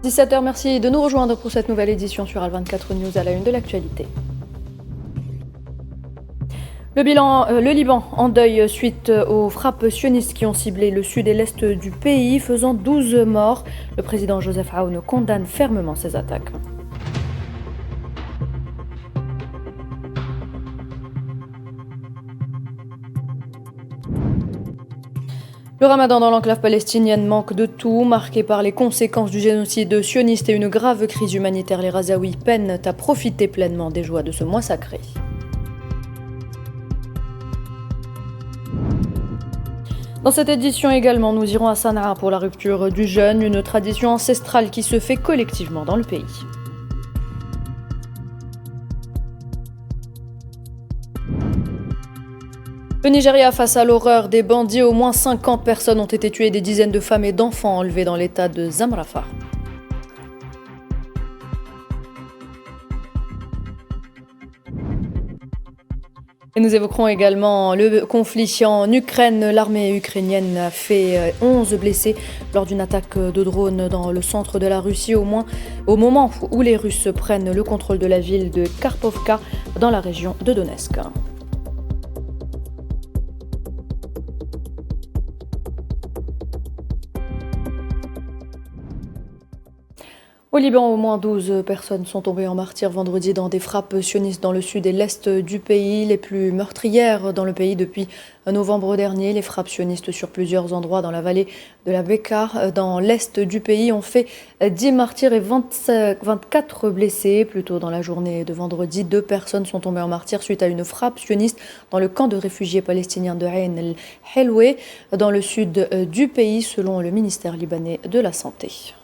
17h, merci de nous rejoindre pour cette nouvelle édition sur Al24 News à la une de l'actualité. Le Liban en deuil suite aux frappes sionistes qui ont ciblé le sud et l'est du pays, faisant 12 morts. Le président Joseph Aoun condamne fermement ces attaques. Le ramadan dans l'enclave palestinienne manque de tout, marqué par les conséquences du génocide sioniste et une grave crise humanitaire. Les Razaouis peinent à profiter pleinement des joies de ce mois sacré. Dans cette édition également, nous irons à Sanaa pour la rupture du jeûne, une tradition ancestrale qui se fait collectivement dans le pays. Le Nigeria face à l'horreur des bandits, au moins 50 personnes ont été tuées, des dizaines de femmes et d'enfants enlevés dans l'état de Zamrafa. Et nous évoquerons également le conflit en Ukraine. L'armée ukrainienne a fait 11 blessés lors d'une attaque de drone dans le centre de la Russie, au moment où les Russes prennent le contrôle de la ville de Karpovka dans la région de Donetsk. Au Liban, au moins 12 personnes sont tombées en martyrs vendredi dans des frappes sionistes dans le sud et l'est du pays, les plus meurtrières dans le pays depuis novembre dernier. Les frappes sionistes sur plusieurs endroits dans la vallée de la Bekaa, dans l'est du pays, ont fait 10 martyrs et 24 blessés. Plus tôt dans la journée de vendredi, 2 personnes sont tombées en martyrs suite à une frappe sioniste dans le camp de réfugiés palestiniens de Ain el-Helwe, dans le sud du pays, selon le ministère libanais de la Santé.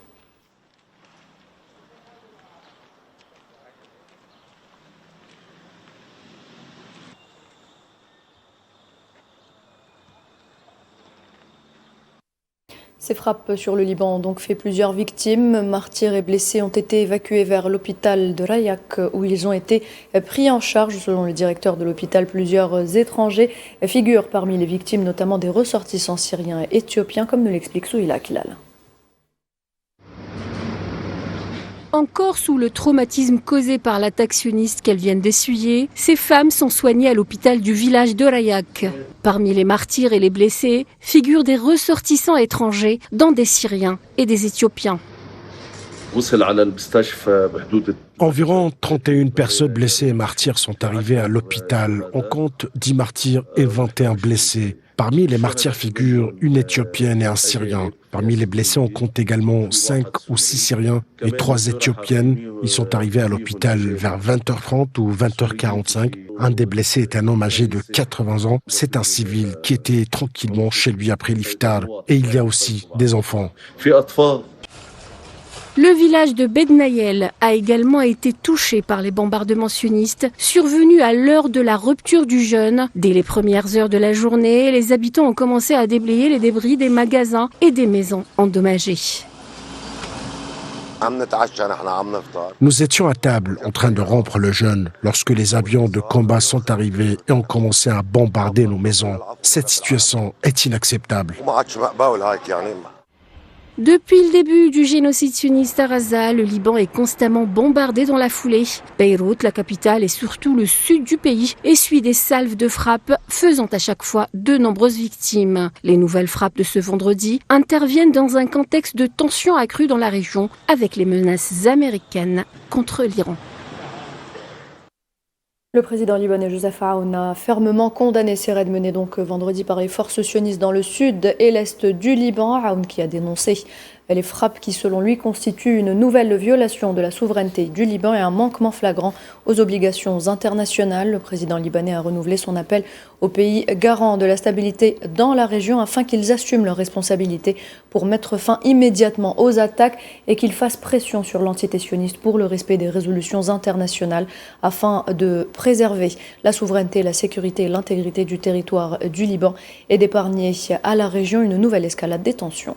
Ces frappes sur le Liban ont donc fait plusieurs victimes. Martyrs et blessés ont été évacués vers l'hôpital de Rayak où ils ont été pris en charge. Selon le directeur de l'hôpital, plusieurs étrangers figurent parmi les victimes, notamment des ressortissants syriens et éthiopiens, comme nous l'explique Souila Kilal. Encore sous le traumatisme causé par l'attaque sioniste qu'elles viennent d'essuyer, ces femmes sont soignées à l'hôpital du village de Rayak. Parmi les martyrs et les blessés figurent des ressortissants étrangers, dont des Syriens et des Éthiopiens. Environ 31 personnes blessées et martyrs sont arrivées à l'hôpital. On compte 10 martyrs et 21 blessés. Parmi les martyrs figurent une Éthiopienne et un Syrien. Parmi les blessés, on compte également 5 ou 6 Syriens et 3 Éthiopiennes. Ils sont arrivés à l'hôpital vers 20h30 ou 20h45. Un des blessés est un homme âgé de 80 ans. C'est un civil qui était tranquillement chez lui après l'iftar. Et il y a aussi des enfants. Le village de Bednaïel a également été touché par les bombardements sionistes survenus à l'heure de la rupture du jeûne. Dès les premières heures de la journée, les habitants ont commencé à déblayer les débris des magasins et des maisons endommagées. Nous étions à table en train de rompre le jeûne lorsque les avions de combat sont arrivés et ont commencé à bombarder nos maisons. Cette situation est inacceptable. Depuis le début du génocide sioniste à Gaza, le Liban est constamment bombardé dans la foulée. Beyrouth, la capitale et surtout le sud du pays, essuie des salves de frappes, faisant à chaque fois de nombreuses victimes. Les nouvelles frappes de ce vendredi interviennent dans un contexte de tension accrue dans la région, avec les menaces américaines contre l'Iran. Le président libanais Joseph Aoun a fermement condamné ces raids menés donc vendredi par les forces sionistes dans le sud et l'est du Liban. Aoun qui a dénoncé les frappes qui, selon lui, constituent une nouvelle violation de la souveraineté du Liban et un manquement flagrant aux obligations internationales. Le président libanais a renouvelé son appel aux pays garants de la stabilité dans la région afin qu'ils assument leurs responsabilités pour mettre fin immédiatement aux attaques et qu'ils fassent pression sur l'entité sioniste pour le respect des résolutions internationales afin de préserver la souveraineté, la sécurité et l'intégrité du territoire du Liban et d'épargner à la région une nouvelle escalade des tensions.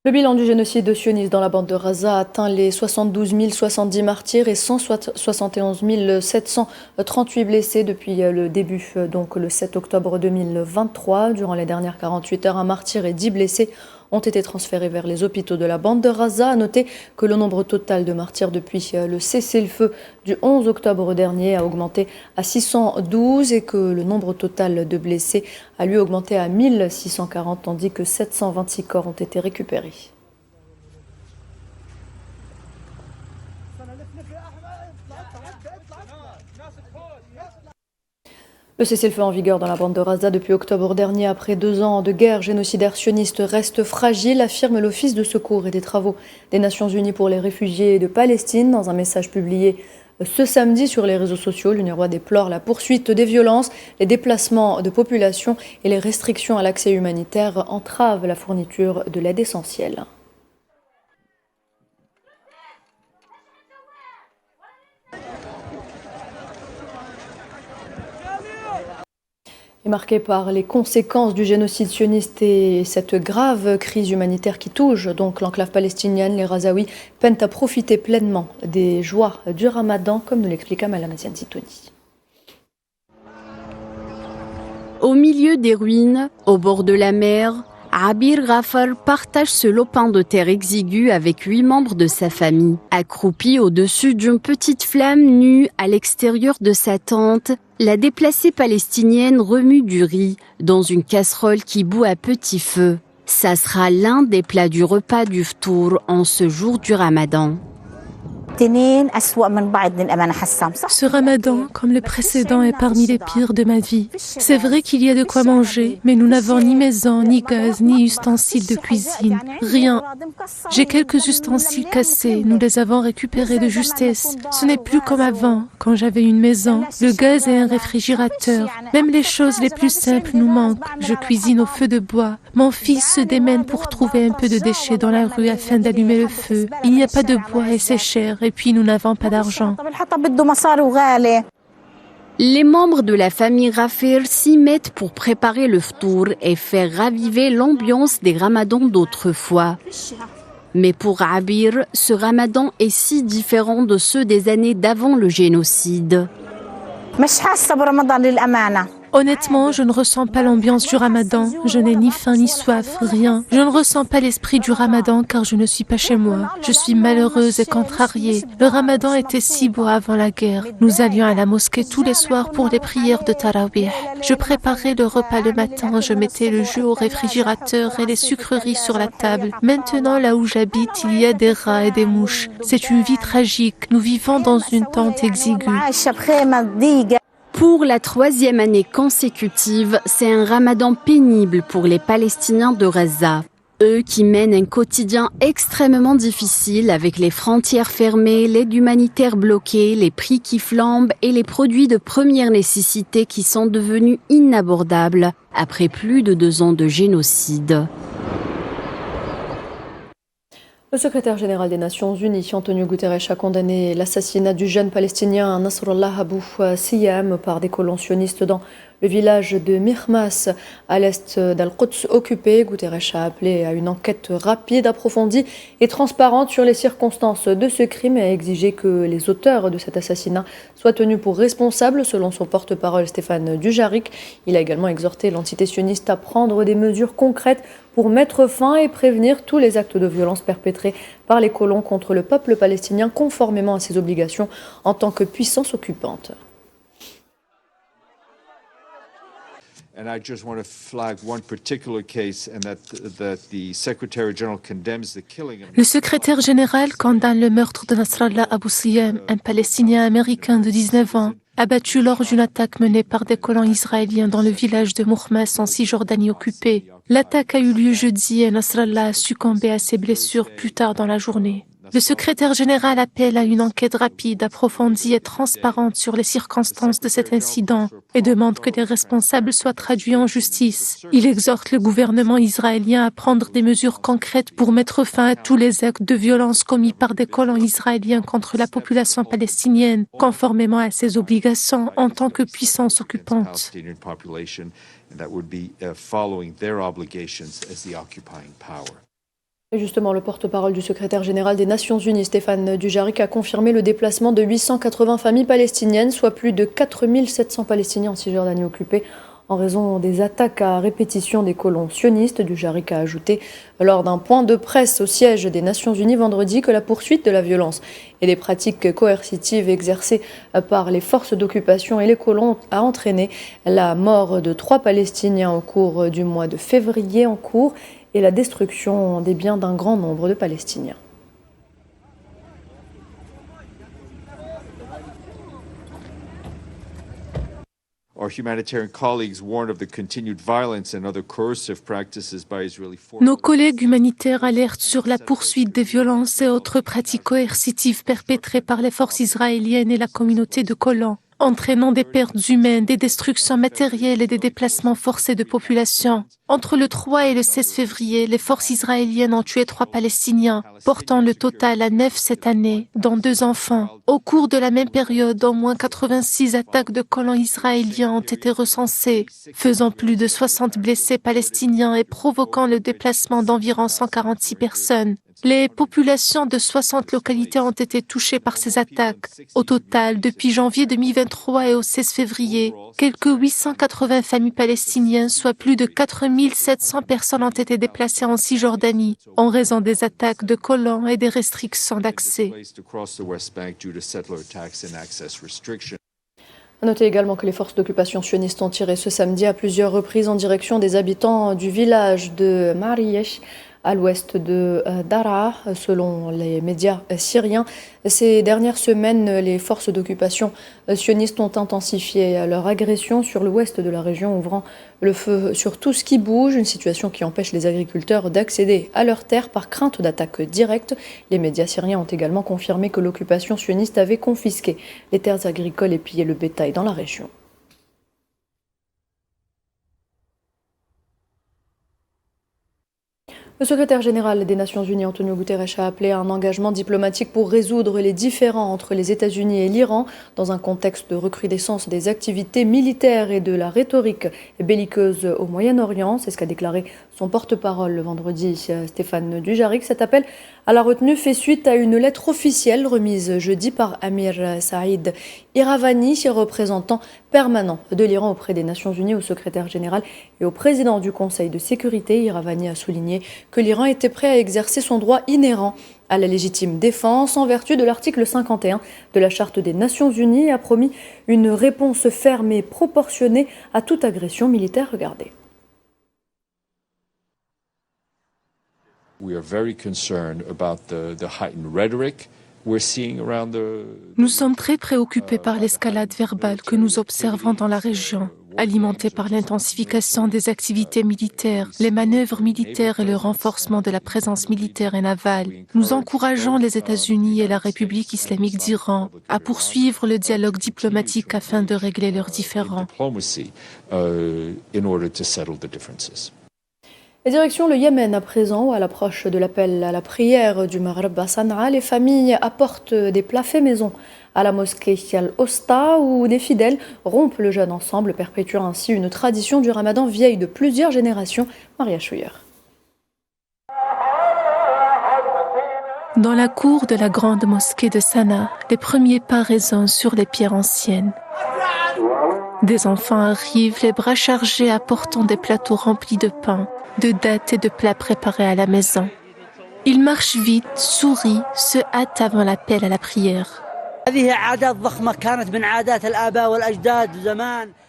Le bilan du génocide sioniste dans la bande de Gaza atteint les 72 070 martyrs et 171 738 blessés depuis le début, donc le 7 octobre 2023. Durant les dernières 48 heures, un martyr et 10 blessés ont été transférés vers les hôpitaux de la bande de Gaza. À noter que le nombre total de martyrs depuis le cessez-le-feu du 11 octobre dernier a augmenté à 612 et que le nombre total de blessés a lui augmenté à 1640, tandis que 726 corps ont été récupérés. Le cessez-le-feu en vigueur dans la bande de Gaza depuis octobre dernier, après 2 ans de guerre génocidaire sioniste, reste fragile, affirme l'Office de secours et des travaux des Nations Unies pour les réfugiés de Palestine. Dans un message publié ce samedi sur les réseaux sociaux, l'UNRWA déplore la poursuite des violences, les déplacements de population et les restrictions à l'accès humanitaire entravent la fourniture de l'aide essentielle. Est marqué par les conséquences du génocide sioniste et cette grave crise humanitaire qui touche donc l'enclave palestinienne, les Gazaouis peinent à profiter pleinement des joies du Ramadan, comme nous l'expliqua Malamaziane Zitouni. Au milieu des ruines, au bord de la mer, Abir Ghafar partage ce lopin de terre exigu avec 8 membres de sa famille. Accroupi au-dessus d'une petite flamme nue à l'extérieur de sa tente, la déplacée palestinienne remue du riz dans une casserole qui bout à petit feu. Ça sera l'un des plats du repas du ftour en ce jour du Ramadan. Ce ramadan, comme le précédent, est parmi les pires de ma vie. C'est vrai qu'il y a de quoi manger, mais nous n'avons ni maison, ni gaz, ni ustensiles de cuisine. Rien. J'ai quelques ustensiles cassés, nous les avons récupérés de justesse. Ce n'est plus comme avant, quand j'avais une maison, le gaz et un réfrigérateur. Même les choses les plus simples nous manquent. Je cuisine au feu de bois. Mon fils se démène pour trouver un peu de déchets dans la rue afin d'allumer le feu. Il n'y a pas de bois et c'est cher. Et puis nous n'avons pas d'argent. Les membres de la famille Ghafir s'y mettent pour préparer le ftour et faire raviver l'ambiance des ramadans d'autrefois. Mais pour Abir, ce ramadan est si différent de ceux des années d'avant le génocide. Honnêtement, je ne ressens pas l'ambiance du ramadan. Je n'ai ni faim ni soif, rien. Je ne ressens pas l'esprit du ramadan car je ne suis pas chez moi. Je suis malheureuse et contrariée. Le ramadan était si beau avant la guerre. Nous allions à la mosquée tous les soirs pour les prières de Tarawih. Je préparais le repas le matin, je mettais le jus au réfrigérateur et les sucreries sur la table. Maintenant, là où j'habite, il y a des rats et des mouches. C'est une vie tragique. Nous vivons dans une tente exiguë. Pour la 3e année consécutive, c'est un ramadan pénible pour les Palestiniens de Gaza. Eux qui mènent un quotidien extrêmement difficile avec les frontières fermées, l'aide humanitaire bloquée, les prix qui flambent et les produits de première nécessité qui sont devenus inabordables après plus de 2 ans de génocide. Le secrétaire général des Nations Unies, Antonio Guterres, a condamné l'assassinat du jeune palestinien Nasrallah Abou Siyam par des colons sionistes dans le village de Mirmas, à l'est d'Al-Quds occupé. Guterres a appelé à une enquête rapide, approfondie et transparente sur les circonstances de ce crime et a exigé que les auteurs de cet assassinat soient tenus pour responsables, selon son porte-parole Stéphane Dujarric. Il a également exhorté l'entité sioniste à prendre des mesures concrètes pour mettre fin et prévenir tous les actes de violence perpétrés par les colons contre le peuple palestinien, conformément à ses obligations en tant que puissance occupante. And I just want to flag one particular case and that the Secretary General condemns the killing of... Le secrétaire général condamne le meurtre de Nasrallah Abou Siyam, un Palestinien américain de 19 ans, abattu lors d'une attaque menée par des colons israéliens dans le village de Mourmas en Cisjordanie occupée. L'attaque a eu lieu jeudi et Nasrallah a succombé à ses blessures plus tard dans la journée. Le secrétaire général appelle à une enquête rapide, approfondie et transparente sur les circonstances de cet incident et demande que les responsables soient traduits en justice. Il exhorte le gouvernement israélien à prendre des mesures concrètes pour mettre fin à tous les actes de violence commis par des colons israéliens contre la population palestinienne, conformément à ses obligations en tant que puissance occupante. Et justement, le porte-parole du secrétaire général des Nations Unies, Stéphane Dujarric, a confirmé le déplacement de 880 familles palestiniennes, soit plus de 4700 Palestiniens en Cisjordanie occupée, en raison des attaques à répétition des colons sionistes. Dujarric a ajouté lors d'un point de presse au siège des Nations Unies vendredi que la poursuite de la violence et des pratiques coercitives exercées par les forces d'occupation et les colons a entraîné la mort de 3 Palestiniens au cours du mois de février en cours et la destruction des biens d'un grand nombre de Palestiniens. Nos collègues humanitaires alertent sur la poursuite des violences et autres pratiques coercitives perpétrées par les forces israéliennes et la communauté de colons, entraînant des pertes humaines, des destructions matérielles et des déplacements forcés de population. Entre le 3 et le 16 février, les forces israéliennes ont tué 3 Palestiniens, portant le total à 9 cette année, dont 2 enfants. Au cours de la même période, au moins 86 attaques de colons israéliens ont été recensées, faisant plus de 60 blessés palestiniens et provoquant le déplacement d'environ 146 personnes. Les populations de 60 localités ont été touchées par ces attaques. Au total, depuis janvier 2023 et au 16 février, quelques 880 familles palestiniennes, soit plus de 4700 personnes ont été déplacées en Cisjordanie en raison des attaques de colons et des restrictions d'accès. Notez également que les forces d'occupation sionistes ont tiré ce samedi à plusieurs reprises en direction des habitants du village de Mariyesh, à l'ouest de Daraa, selon les médias syriens. Ces dernières semaines, les forces d'occupation sionistes ont intensifié leur agression sur l'ouest de la région, ouvrant le feu sur tout ce qui bouge, une situation qui empêche les agriculteurs d'accéder à leurs terres par crainte d'attaques directes. Les médias syriens ont également confirmé que l'occupation sioniste avait confisqué les terres agricoles et pillé le bétail dans la région. Le secrétaire général des Nations Unies, Antonio Guterres, a appelé à un engagement diplomatique pour résoudre les différends entre les États-Unis et l'Iran dans un contexte de recrudescence des activités militaires et de la rhétorique belliqueuse au Moyen-Orient. C'est ce qu'a déclaré son porte-parole le vendredi, Stéphane Dujarric. Cet appel à la retenue fait suite à une lettre officielle remise jeudi par Amir Saïd Iravani, représentant permanent de l'Iran auprès des Nations Unies, au secrétaire général et au président du Conseil de sécurité. Iravani a souligné que l'Iran était prêt à exercer son droit inhérent à la légitime défense en vertu de l'article 51 de la Charte des Nations Unies et a promis une réponse ferme et proportionnée à toute agression militaire. Regardez. We are very concerned about the heightened rhetoric we're seeing around the. Nous sommes très préoccupés par l'escalade verbale que nous observons dans la région, alimentée par l'intensification des activités militaires, les manœuvres militaires et le renforcement de la présence militaire et navale. Nous encourageons les États-Unis et la République islamique d'Iran à poursuivre le dialogue diplomatique afin de régler leurs différends. Et direction le Yémen à présent, à l'approche de l'appel à la prière du Maghreb à Sanaa, les familles apportent des plats faits maison à la mosquée Al-Osta où des fidèles rompent le jeûne ensemble, perpétuant ainsi une tradition du Ramadan vieille de plusieurs générations. Maria Chouyer. Dans la cour de la grande mosquée de Sanaa, les premiers pas résonnent sur les pierres anciennes. Des enfants arrivent, les bras chargés, apportant des plateaux remplis de pain, de dattes et de plats préparés à la maison. Ils marchent vite, sourient, se hâtent avant l'appel à la prière.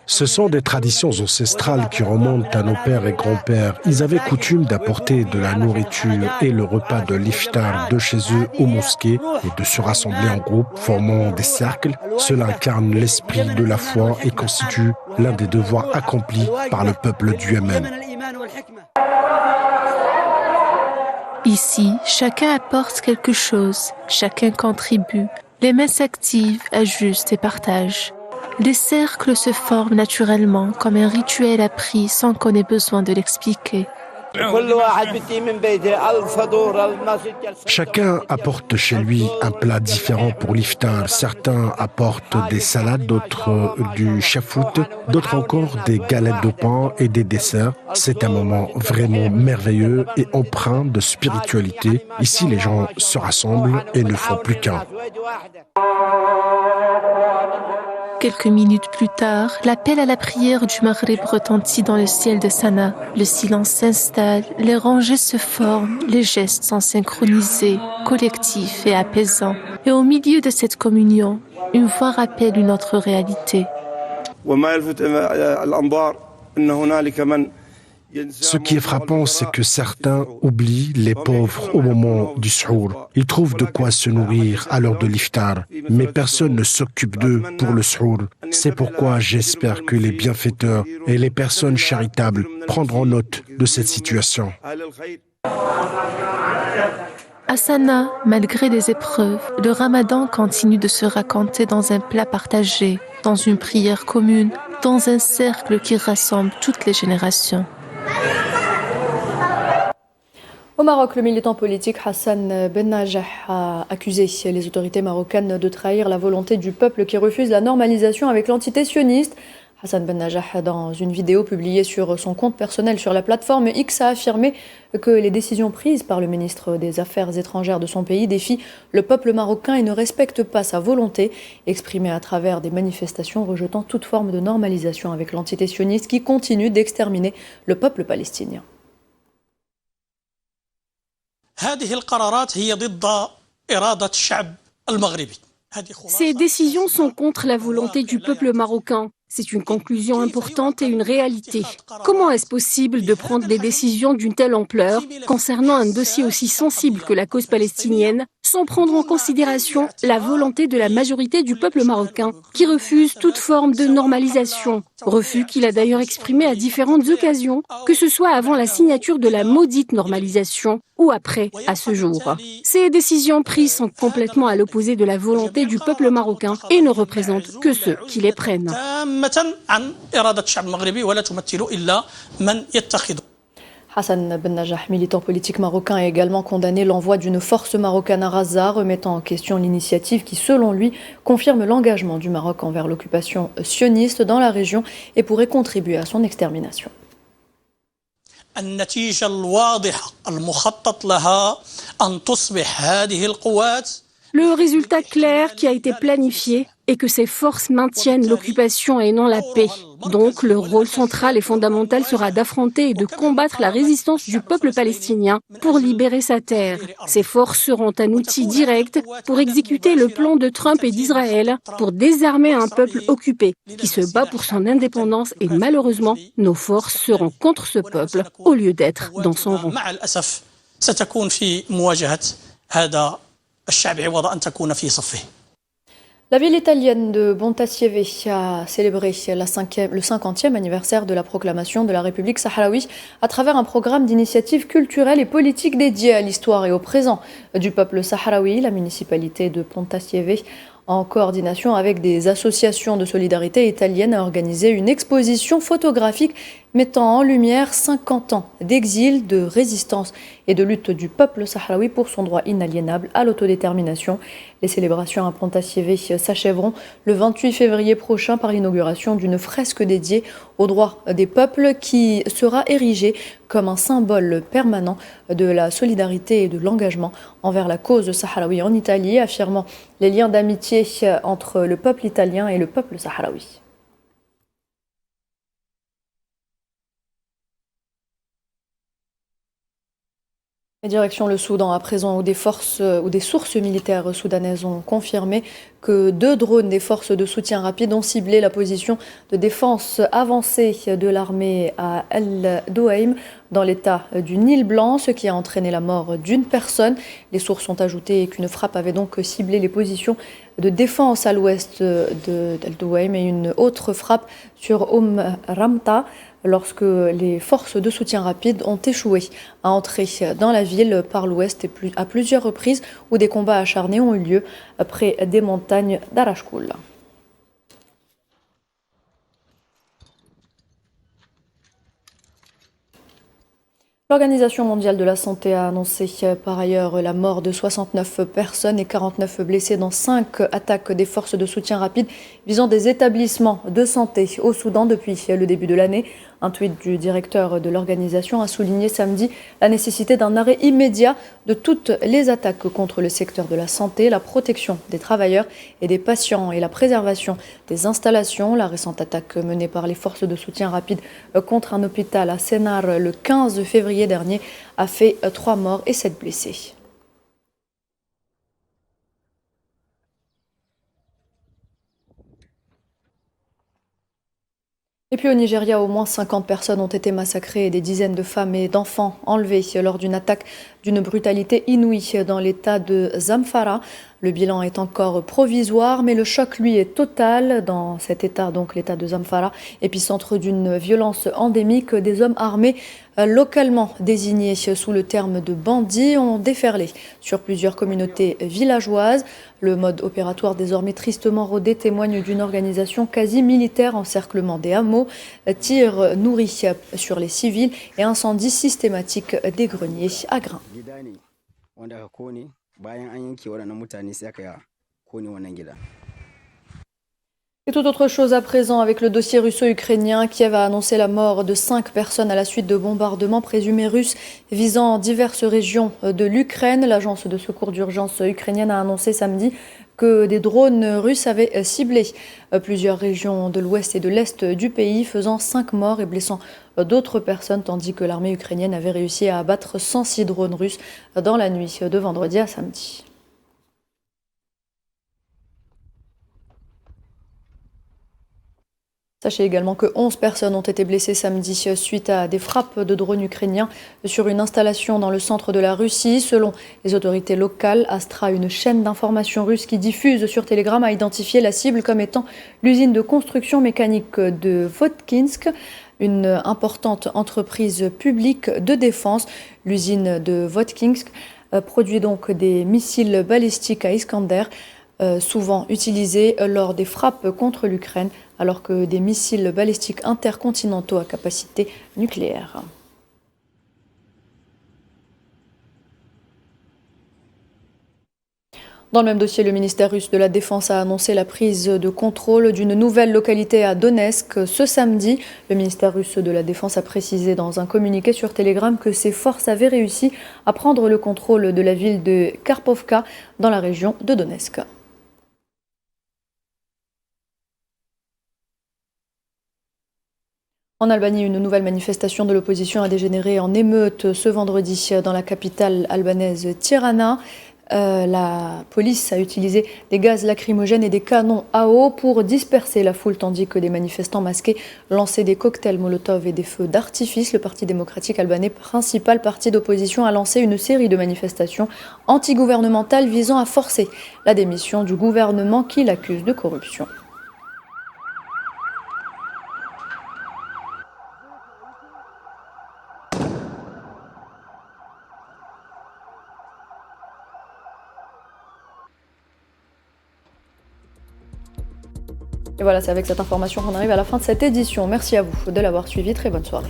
Ce sont des traditions ancestrales qui remontent à nos pères et grands-pères. Ils avaient coutume d'apporter de la nourriture et le repas de l'iftar de chez eux aux mosquées et de se rassembler en groupe, formant des cercles. Cela incarne l'esprit de la foi et constitue l'un des devoirs accomplis par le peuple du Yémen. Ici, chacun apporte quelque chose, chacun contribue. Les mains s'activent, ajustent et partagent. Les cercles se forment naturellement comme un rituel appris sans qu'on ait besoin de l'expliquer. Chacun apporte chez lui un plat différent pour l'iftar. Certains apportent des salades, d'autres du chafout, d'autres encore des galettes de pain et des desserts. C'est un moment vraiment merveilleux et empreint de spiritualité. Ici, les gens se rassemblent et ne font plus qu'un. Quelques minutes plus tard, l'appel à la prière du Maghreb retentit dans le ciel de Sanaa. Le silence s'installe, les rangées se forment, les gestes sont synchronisés, collectifs et apaisants. Et au milieu de cette communion, une voix rappelle une autre réalité. Ce qui est frappant, c'est que certains oublient les pauvres au moment du suhour. Ils trouvent de quoi se nourrir à l'heure de l'iftar, mais personne ne s'occupe d'eux pour le suhour. C'est pourquoi j'espère que les bienfaiteurs et les personnes charitables prendront note de cette situation. À Sanaa, malgré les épreuves, le Ramadan continue de se raconter dans un plat partagé, dans une prière commune, dans un cercle qui rassemble toutes les générations. Au Maroc, le militant politique Hassan Bennajah a accusé les autorités marocaines de trahir la volonté du peuple qui refuse la normalisation avec l'entité sioniste. Hassan Bennajah, dans une vidéo publiée sur son compte personnel sur la plateforme X, a affirmé que les décisions prises par le ministre des Affaires étrangères de son pays défient le peuple marocain et ne respectent pas sa volonté, exprimée à travers des manifestations rejetant toute forme de normalisation avec l'entité sioniste qui continue d'exterminer le peuple palestinien. Ces décisions sont contre la volonté du peuple marocain. C'est une conclusion importante et une réalité. Comment est-ce possible de prendre des décisions d'une telle ampleur concernant un dossier aussi sensible que la cause palestinienne sans prendre en considération la volonté de la majorité du peuple marocain qui refuse toute forme de normalisation? Refus qu'il a d'ailleurs exprimé à différentes occasions, que ce soit avant la signature de la maudite normalisation ou après, à ce jour. Ces décisions prises sont complètement à l'opposé de la volonté du peuple marocain et ne représentent que ceux qui les prennent. Hassan Bennajah, militant politique marocain, a également condamné l'envoi d'une force marocaine à Raza, remettant en question l'initiative qui, selon lui, confirme l'engagement du Maroc envers l'occupation sioniste dans la région et pourrait contribuer à son extermination. Le résultat clair qui a été planifié est que ces forces maintiennent l'occupation et non la paix. Donc, le rôle central et fondamental sera d'affronter et de combattre la résistance du peuple palestinien pour libérer sa terre. Ces forces seront un outil direct pour exécuter le plan de Trump et d'Israël pour désarmer un peuple occupé qui se bat pour son indépendance et malheureusement, nos forces seront contre ce peuple au lieu d'être dans son rang. La ville italienne de Pontassieve a célébré le 50e anniversaire de la proclamation de la République sahraoui à travers un programme d'initiatives culturelles et politiques dédié à l'histoire et au présent du peuple sahraoui. La municipalité de Pontassieve, en coordination avec des associations de solidarité italiennes, a organisé une exposition photographique mettant en lumière 50 ans d'exil, de résistance et de lutte du peuple sahraoui pour son droit inaliénable à l'autodétermination. Les célébrations à Pontassieve s'achèveront le 28 février prochain par l'inauguration d'une fresque dédiée aux droits des peuples qui sera érigée comme un symbole permanent de la solidarité et de l'engagement envers la cause sahraoui en Italie, affirmant les liens d'amitié entre le peuple italien et le peuple sahraoui. Et direction le Soudan à présent, où des sources militaires soudanaises ont confirmé que 2 drones des forces de soutien rapide ont ciblé la position de défense avancée de l'armée à El Douaim dans l'état du Nil Blanc, ce qui a entraîné la mort d'une personne. Les sources ont ajouté qu'une frappe avait donc ciblé les positions de défense à l'ouest d'El Douaim et une autre frappe sur Ramta, lorsque les forces de soutien rapide ont échoué à entrer dans la ville par l'ouest à plusieurs reprises, où des combats acharnés ont eu lieu près des montagnes d'Arashkoul. L'Organisation mondiale de la santé a annoncé par ailleurs la mort de 69 personnes et 49 blessés dans 5 attaques des forces de soutien rapide visant des établissements de santé au Soudan depuis le début de l'année. Un tweet du directeur de l'organisation a souligné samedi la nécessité d'un arrêt immédiat de toutes les attaques contre le secteur de la santé, la protection des travailleurs et des patients et la préservation des installations. La récente attaque menée par les forces de soutien rapide contre un hôpital à Sennar le 15 février dernier a fait 3 morts et 7 blessés. Et puis au Nigeria, au moins 50 personnes ont été massacrées et des dizaines de femmes et d'enfants enlevés lors d'une attaque d'une brutalité inouïe dans l'état de Zamfara. Le bilan est encore provisoire, mais le choc, lui, est total dans cet état, donc l'état de Zamfara, épicentre d'une violence endémique. Des hommes armés localement désignés sous le terme de bandits ont déferlé sur plusieurs communautés villageoises. Le mode opératoire désormais tristement rodé témoigne d'une organisation quasi militaire, encerclement des hameaux, tirs nourris sur les civils et incendie systématique des greniers à grains. Et tout autre chose à présent avec le dossier russo-ukrainien. Kiev a annoncé la mort de 5 personnes à la suite de bombardements présumés russes visant diverses régions de l'Ukraine. L'agence de secours d'urgence ukrainienne a annoncé samedi que des drones russes avaient ciblé plusieurs régions de l'ouest et de l'est du pays, faisant 5 morts et blessant d'autres personnes, tandis que l'armée ukrainienne avait réussi à abattre 106 drones russes dans la nuit de vendredi à samedi. Sachez également que 11 personnes ont été blessées samedi suite à des frappes de drones ukrainiens sur une installation dans le centre de la Russie. Selon les autorités locales, Astra, une chaîne d'information russe qui diffuse sur Telegram, a identifié la cible comme étant l'usine de construction mécanique de Votkinsk, une importante entreprise publique de défense. L'usine de Votkinsk produit donc des missiles balistiques à Iskander, souvent utilisés lors des frappes contre l'Ukraine, alors que des missiles balistiques intercontinentaux à capacité nucléaire. Dans le même dossier, le ministère russe de la Défense a annoncé la prise de contrôle d'une nouvelle localité à Donetsk ce samedi. Le ministère russe de la Défense a précisé dans un communiqué sur Telegram que ses forces avaient réussi à prendre le contrôle de la ville de Karpovka dans la région de Donetsk. En Albanie, une nouvelle manifestation de l'opposition a dégénéré en émeute ce vendredi dans la capitale albanaise Tirana. La police a utilisé des gaz lacrymogènes et des canons à eau pour disperser la foule, tandis que des manifestants masqués lançaient des cocktails Molotov et des feux d'artifice. Le Parti démocratique albanais, principal parti d'opposition, a lancé une série de manifestations antigouvernementales visant à forcer la démission du gouvernement qui l'accuse de corruption. Et voilà, c'est avec cette information qu'on arrive à la fin de cette édition. Merci à vous de l'avoir suivi. Très bonne soirée.